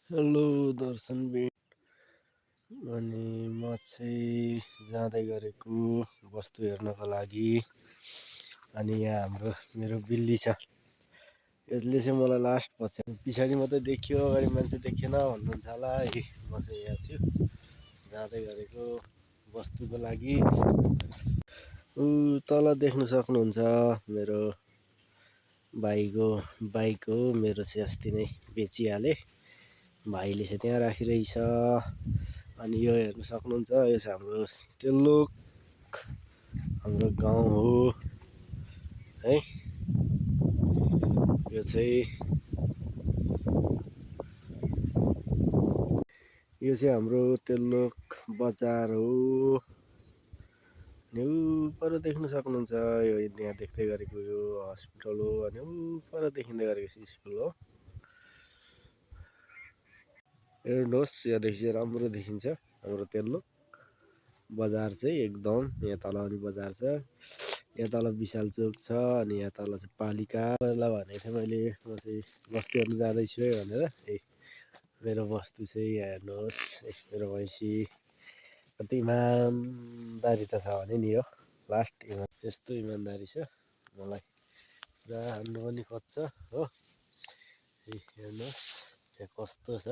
Hello दर्शन बेन। अनि म चाहिँ जाँदै गरेको वस्तु हेर्नको लागि। अनि यहाँ मेरो बिल्ली छ, यसले चाहिँ मलाई लास्ट पछाडि मात्रै देखियो, अगाडि मान्छे देखेन भन्नुहुन्छ होला है। म चाहिँ यहाँ छु जाँदै गरेको वस्तुको लागि। तल देख्न सक्नुहुन्छ मेरो भाइको बाइक हो। मेरो चाहिँ अस्ति नै बेचिहाले, भाइले चाहिँ त्यहाँ राखिरहेछ। अनि यो हेर्न सक्नुहुन्छ, यो चाहिँ हाम्रो तेल्लोक हाम्रो गाउँ हो है। यो चाहिँ हाम्रो तेल्लोक बजार हो। अनि पर देख्न सक्नुहुन्छ, यो यहाँ देख्दै गरेको यो हस्पिटल हो। अनि पर देखिँदै गरेको चाहिँ स्कुल हो। हेर्नुहोस्, यहाँदेखि चाहिँ राम्रो देखिन्छ हाम्रो तेल्लोक बजार चाहिँ एकदम। यहाँ तल अनि बजार छ, यहाँ तल विशाल चोक छ। अनि यहाँ तल चाहिँ पालिका भनेको थिएँ मैले, म चाहिँ बस्ती हेर्नु जाँदैछु है भनेर। मेरो वस्तु चाहिँ यहाँ हेर्नुहोस्, मेरो भैँसी कति इमान्दारी त छ भने नि। यो लास्ट यस्तो इमान्दारी छ, मलाई पुरा हान्नु पनि खोज्छ हो। हेर्नुहोस् यहाँ कस्तो छ।